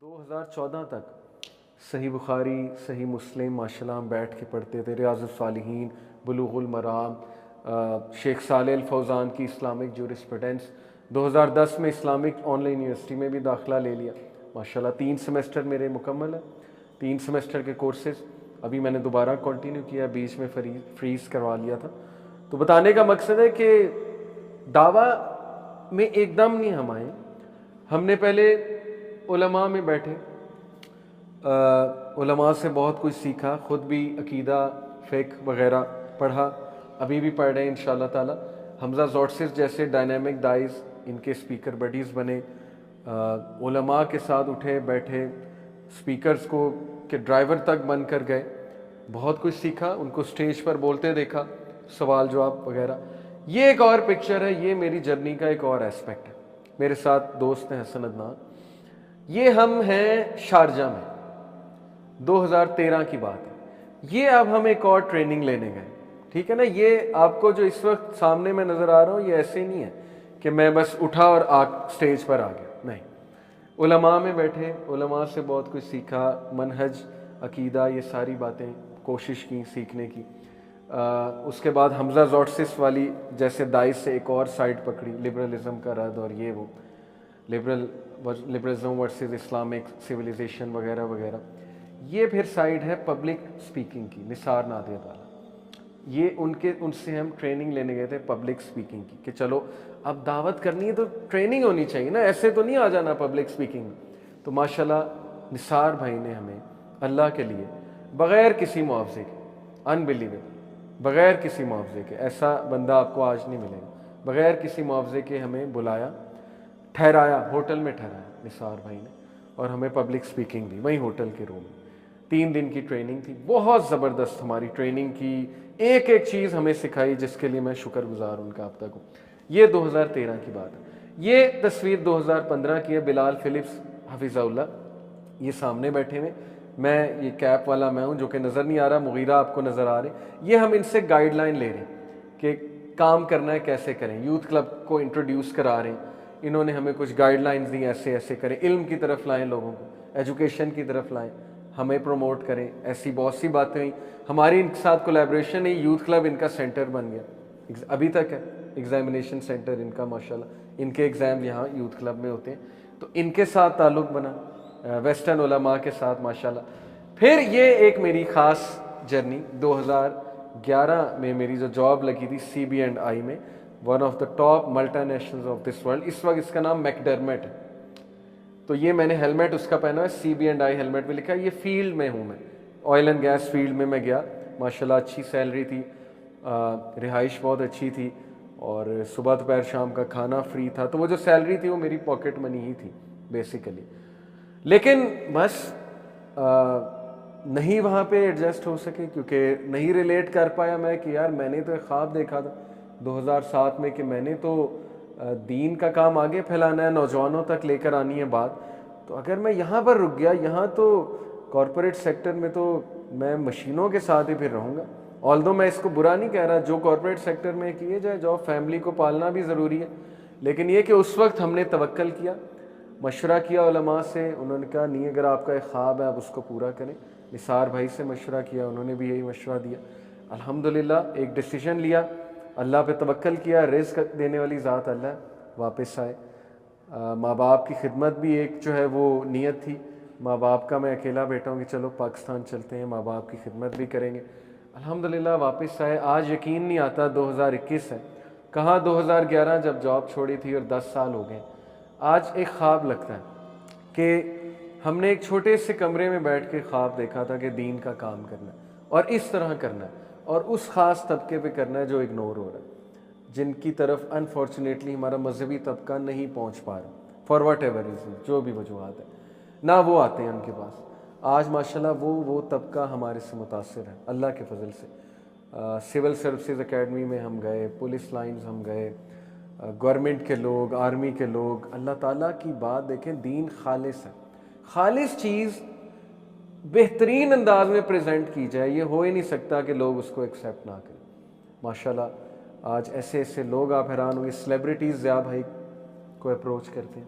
2014 تک صحیح بخاری صحیح مسلم ماشاءاللہ ہم بیٹھ کے پڑھتے تھے، ریاض الصالحین، بلوغ المرام، شیخ صالح الفوزان کی اسلامک جورسپروڈنس۔ 2010 میں اسلامک آن لائن یونیورسٹی میں بھی داخلہ لے لیا ماشاءاللہ، 3 سیمسٹر میرے مکمل ہیں، 3 سیمسٹر کے کورسز ابھی میں نے دوبارہ کنٹینیو کیا، بیچ میں فریز کروا لیا تھا۔ تو بتانے کا مقصد ہے کہ دعویٰ میں ایک دم نہیں ہم آئے، ہم نے پہلے علماء میں بیٹھے، علماء سے بہت کچھ سیکھا، خود بھی عقیدہ فقہ وغیرہ پڑھا، ابھی بھی پڑھ رہے ہیں انشاءاللہ تعالی۔ حمزہ زوٹسز جیسے ڈائنامک دائز ان کے سپیکر بڈیز بنے، علماء کے ساتھ اٹھے بیٹھے، سپیکرز کو کہ ڈرائیور تک بن کر گئے، بہت کچھ سیکھا، ان کو سٹیج پر بولتے دیکھا، سوال جواب وغیرہ۔ یہ ایک اور پکچر ہے، یہ میری جرنی کا ایک اور ایسپیکٹ ہے۔ میرے ساتھ دوست ہیں حسن عدنان، یہ ہم ہیں شارجہ میں، 2013 کی بات ہے۔ یہ اب ہم ایک اور ٹریننگ لینے گئے، ٹھیک ہے نا۔ یہ آپ کو جو اس وقت سامنے میں نظر آ رہا ہوں، یہ ایسے ہی نہیں ہے کہ میں بس اٹھا اور سٹیج پر آ گیا، نہیں۔ علماء میں بیٹھے، علماء سے بہت کچھ سیکھا، منہج، عقیدہ، یہ ساری باتیں کوشش کی سیکھنے کی۔ اس کے بعد حمزہ زوٹسس والی جیسے داعش سے ایک اور سائڈ پکڑی، لبرلزم کا رد اور یہ وہ، لبرلزم ورسز اسلامک سویلائزیشن وغیرہ وغیرہ۔ یہ پھر سائڈ ہے پبلک سپیکنگ کی، نثار نادیت والا۔ یہ ان سے ہم ٹریننگ لینے گئے تھے پبلک سپیکنگ کی، کہ چلو اب دعوت کرنی ہے تو ٹریننگ ہونی چاہیے نا، ایسے تو نہیں آ جانا پبلک سپیکنگ میں۔ تو ماشاءاللہ نثار بھائی نے ہمیں اللہ کے لیے بغیر کسی معاوضے کے، انبلیویبل، بغیر کسی معاوضے کے، ایسا بندہ آپ کو آج نہیں ملے گا، بغیر کسی معاوضے کے ہمیں بلایا، ٹھہرایا، ہوٹل میں ٹھہرایا نثار بھائی نے، اور ہمیں پبلک سپیکنگ دی وہیں ہوٹل کے روم میں۔ 3 دن کی ٹریننگ تھی، بہت زبردست ہماری ٹریننگ کی، ایک ایک چیز ہمیں سکھائی، جس کے لیے میں شکر گزار ان کا اب تک ہوں۔ یہ 2013 کی بات ہے۔ یہ تصویر 2015 کی ہے، بلال فلپس حفظہ اللہ یہ سامنے بیٹھے ہوئے، میں یہ کیپ والا میں ہوں جو کہ نظر نہیں آ رہا، مغیرہ آپ کو نظر آ رہے ہیں۔ یہ ہم ان سے گائیڈ لائن لے رہے ہیں کہ کام کرنا ہے کیسے کریں، یوتھ کلب کو انٹروڈیوس کرا رہے ہیں، انہوں نے ہمیں کچھ گائیڈ لائنز دی، ایسے ایسے کریں، علم کی طرف لائیں لوگوں کو، ایجوکیشن کی طرف لائیں، ہمیں پروموٹ کریں، ایسی بہت سی باتیں ہوئیں۔ ہماری ان کے ساتھ کولیبریشن ہے، یوتھ کلب ان کا سینٹر بن گیا، ابھی تک ہے ایگزامینیشن سینٹر ان کا ماشاءاللہ، ان کے ایگزام یہاں یوتھ کلب میں ہوتے ہیں، تو ان کے ساتھ تعلق بنا، ویسٹرن علماء کے ساتھ ماشاءاللہ۔ پھر یہ ایک میری خاص جرنی 2011 میں میری جو جاب لگی تھی CB&I میں، one of the top multinationals of this world, اس وقت اس کا نام میکڈرمٹ ہے۔ تو یہ میں نے ہیلمٹ اس کا پہنا ہے، CB&I ہیلمٹ میں لکھا ہے، یہ فیلڈ میں ہوں میں، آئل اینڈ گیس فیلڈ میں گیا، ماشاءاللہ اچھی سیلری تھی، رہائش بہت اچھی تھی، اور صبح دوپہر شام کا کھانا فری تھا، تو وہ جو سیلری تھی وہ میری پاکٹ منی ہی تھی بیسیکلی۔ لیکن بس نہیں وہاں پہ ایڈجسٹ ہو سکے، کیونکہ نہیں ریلیٹ کر پایا میں کہ یار میں نے تو ایک خواب دیکھا تھا 2007 میں کہ میں نے تو دین کا کام آگے پھیلانا ہے، نوجوانوں تک لے کر آنی ہے بات، تو اگر میں یہاں پر رک گیا، یہاں تو کارپوریٹ سیکٹر میں تو میں مشینوں کے ساتھ ہی پھر رہوں گا۔ آلدو میں اس کو برا نہیں کہہ رہا، جو کارپوریٹ سیکٹر میں کیے جائے جاب، فیملی کو پالنا بھی ضروری ہے، لیکن یہ کہ اس وقت ہم نے توکل کیا، مشورہ کیا علماء سے، انہوں نے کہا نہیں، اگر آپ کا ایک خواب ہے آپ اس کو پورا کریں۔ نثار بھائی سے مشورہ کیا، انہوں نے بھی یہی مشورہ دیا، الحمدللہ ایک ڈیسیژن لیا، اللہ پہ توکل کیا، رزق دینے والی ذات اللہ، واپس آئے۔ ماں باپ کی خدمت بھی ایک جو ہے وہ نیت تھی، ماں باپ کا میں اکیلا بیٹا ہوں کہ چلو پاکستان چلتے ہیں، ماں باپ کی خدمت بھی کریں گے، الحمدللہ واپس آئے۔ آج یقین نہیں آتا 2021 ہے، کہاں 2011 جب جاب چھوڑی تھی اور 10 سال ہو گئے۔ آج ایک خواب لگتا ہے کہ ہم نے ایک چھوٹے سے کمرے میں بیٹھ کے خواب دیکھا تھا کہ دین کا کام کرنا ہے، اور اس طرح کرنا ہے، اور اس خاص طبقے پہ کرنا ہے جو اگنور ہو رہا ہے، جن کی طرف انفارچونیٹلی ہمارا مذہبی طبقہ نہیں پہنچ پا رہا، فار واٹ ایور ریزن، جو بھی وجوہات ہے، نہ وہ آتے ہیں ان کے پاس۔ آج ماشاءاللہ وہ طبقہ ہمارے سے متاثر ہے اللہ کے فضل سے۔ سول سروسز اکیڈمی میں ہم گئے، پولیس لائنز ہم گئے، گورنمنٹ کے لوگ، آرمی کے لوگ، اللہ تعالیٰ کی بات دیکھیں، دین خالص ہے، خالص چیز بہترین انداز میں پریزنٹ کی جائے، یہ ہو ہی نہیں سکتا کہ لوگ اس کو ایکسیپٹ نہ کریں۔ ماشاءاللہ آج ایسے ایسے لوگ، آپ حیران ہوں گے، سیلیبریٹیز ضیاء بھائی کو اپروچ کرتے ہیں،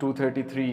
233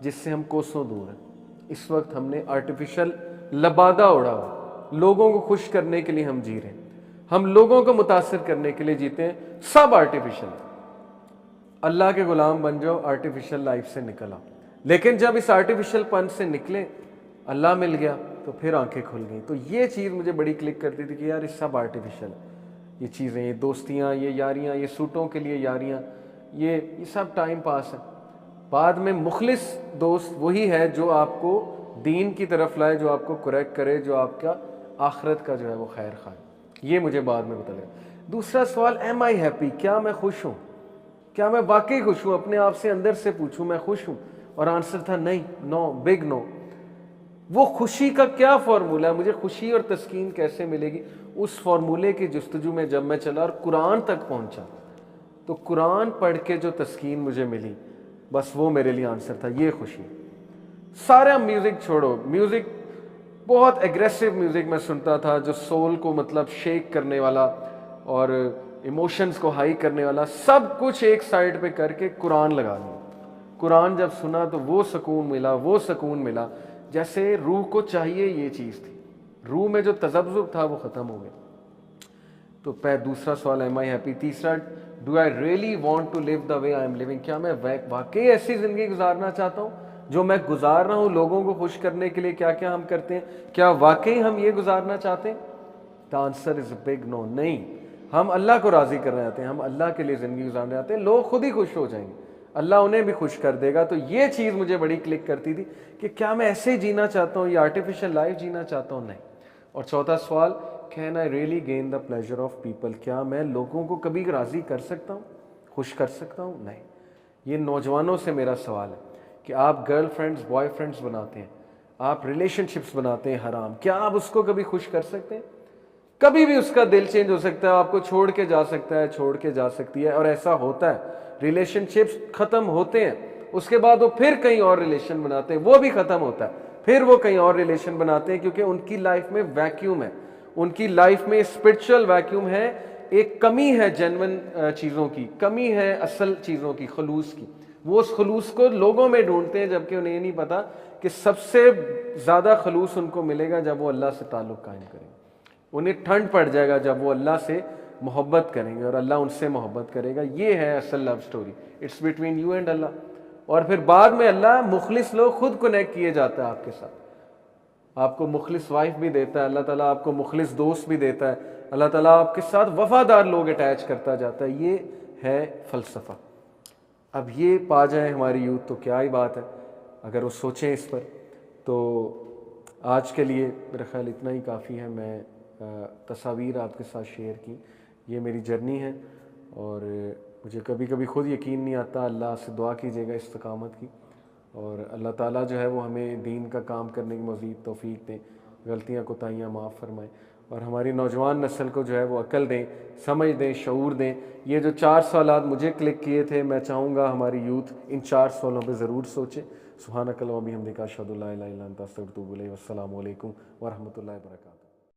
جس سے ہم کوسوں دور ہیں. اس وقت ہم نے آرٹیفیشل لبادہ اڑا ہوا, لوگوں کو خوش کرنے کے لیے ہم جی رہے ہیں, ہم لوگوں کو متاثر کرنے کے لیے جیتے ہیں, سب آرٹیفیشل. اللہ کے غلام بن جاؤ, آرٹیفیشل لائف سے نکل آؤ. لیکن جب اس آرٹیفیشل پن سے نکلے, اللہ مل گیا, تو پھر آنکھیں کھل گئیں. تو یہ چیز مجھے بڑی کلک کرتی تھی کہ یار یہ سب آرٹیفیشل ہے, یہ چیزیں, یہ دوستیاں, یہ یاریاں, یہ سوٹوں کے لیے یاریاں, یہ سب ٹائم پاس ہے. بعد میں مخلص دوست وہی ہے جو آپ کو دین کی طرف لائے, جو آپ کو کریکٹ کرے, جو آپ کا آخرت کا جو ہے وہ خیر خواہ. یہ مجھے بعد میں پتہ لگا. دوسرا سوال, ایم آئی ہیپی, کیا میں خوش ہوں, کیا میں واقعی خوش ہوں؟ اپنے آپ سے اندر سے پوچھوں میں خوش ہوں, اور آنسر تھا نہیں, نو, بگ نو. وہ خوشی کا کیا فارمولہ ہے, مجھے خوشی اور تسکین کیسے ملے گی؟ اس فارمولے کی جستجو میں جب میں چلا اور قرآن تک پہنچا, تو قرآن پڑھ کے جو تسکین مجھے ملی, بس وہ میرے لیے آنسر تھا, یہ خوشی. سارا میوزک چھوڑو, میوزک بہت ایگریسو میوزک میں سنتا تھا, جو سول کو مطلب شیک کرنے والا اور ایموشنز کو ہائی کرنے والا, سب کچھ ایک سائڈ پہ کر کے قرآن لگا دیا. قرآن جب سنا تو وہ سکون ملا, وہ سکون ملا جیسے روح کو چاہیے یہ چیز تھی. روح میں جو تذبذب تھا وہ ختم ہو گیا. تو دوسرا سوال, ایم آئی ہیپی. تیسرا, do I really want to live the way I am living, کیا میں واقعی ایسی زندگی گزارنا چاہتا ہوں جو میں گزار رہا ہوں؟ لوگوں کو خوش کرنے کے لیے کیا کیا ہم کرتے ہیں, کیا واقعی ہم یہ گزارنا چاہتے ہیں؟ The answer is a big no. نہیں, ہم اللہ کو راضی کرنا چاہتے ہیں, ہم اللہ کے لیے زندگی گزارنا چاہتے ہیں. لوگ خود ہی خوش ہو جائیں گے, اللہ انہیں بھی خوش کر دے گا. تو یہ چیز مجھے بڑی کلک کرتی تھی کہ کیا میں ایسے ہی جینا چاہتا ہوں, یہ آرٹیفیشل لائف جینا چاہتا ہوں؟ نہیں. اور چوتھا سوال, can I really gain the pleasure of people, کیا میں لوگوں کو کبھی راضی کر سکتا ہوں, خوش کر سکتا ہوں؟ نہیں. یہ نوجوانوں سے میرا سوال ہے کہ آپ گرل فرینڈز, بوائے فرینڈز بناتے ہیں, آپ ریلیشن شپس بناتے ہیں حرام, کیا آپ اس کو کبھی خوش کر سکتے ہیں؟ کبھی بھی اس کا دل چینج ہو سکتا ہے, آپ کو چھوڑ کے جا سکتا ہے, چھوڑ کے جا سکتی ہے, اور ایسا ہوتا ہے. ریلیشن شپس ختم ہوتے ہیں, اس کے بعد وہ پھر کہیں اور ریلیشن بناتے ہیں, وہ بھی ختم ہوتا ہے, پھر وہ کہیں اور ریلیشن بناتے ہیں, کیونکہ ان کی لائف میں ویکیوم ہے, ان کی لائف میں اسپرچل ویکیوم ہے, ایک کمی ہے جینون چیزوں کی, کمی ہے اصل چیزوں کی, خلوص کی. وہ اس خلوص کو لوگوں میں ڈھونڈتے ہیں, جبکہ انہیں یہ نہیں پتا کہ سب سے زیادہ خلوص ان کو ملے گا جب وہ اللہ سے تعلق قائم کریں گے. انہیں ٹھنڈ پڑ جائے گا جب وہ اللہ سے محبت کریں گے, اور اللہ ان سے محبت کرے گا. یہ ہے اصل love story, it's between you and اللہ. اور پھر بعد میں اللہ مخلص لوگ خود کنیکٹ کیے جاتا ہے آپ کے ساتھ. آپ کو مخلص وائف بھی دیتا ہے اللہ تعالیٰ, آپ کو مخلص دوست بھی دیتا ہے اللہ تعالیٰ, آپ کے ساتھ وفادار لوگ اٹیچ کرتا جاتا ہے. یہ ہے فلسفہ. اب یہ پا جائیں ہماری یوتھ تو کیا ہی بات ہے, اگر وہ سوچیں اس پر. تو آج کے لیے میرا خیال اتنا ہی کافی ہے. میں تصاویر آپ کے ساتھ شیئر کی, یہ میری جرنی ہے, اور مجھے کبھی کبھی خود یقین نہیں آتا. اللہ سے دعا کیجیے گا استقامت کی, اور اللہ تعالیٰ جو ہے وہ ہمیں دین کا کام کرنے کی مزید توفیق دیں, غلطیاں کوتاہیاں معاف فرمائیں, اور ہماری نوجوان نسل کو جو ہے وہ عقل دیں, سمجھ دیں, شعور دیں. یہ جو 4 سوالات مجھے کلک کیے تھے, میں چاہوں گا ہماری یوتھ ان 4 سوالوں پہ ضرور سوچے. سبحانک اللہم و بحمدک اشہد ان لا الہ الا انت استغفرک و اتوب الیک. والسلام علیکم ورحمۃ اللہ وبرکاتہ.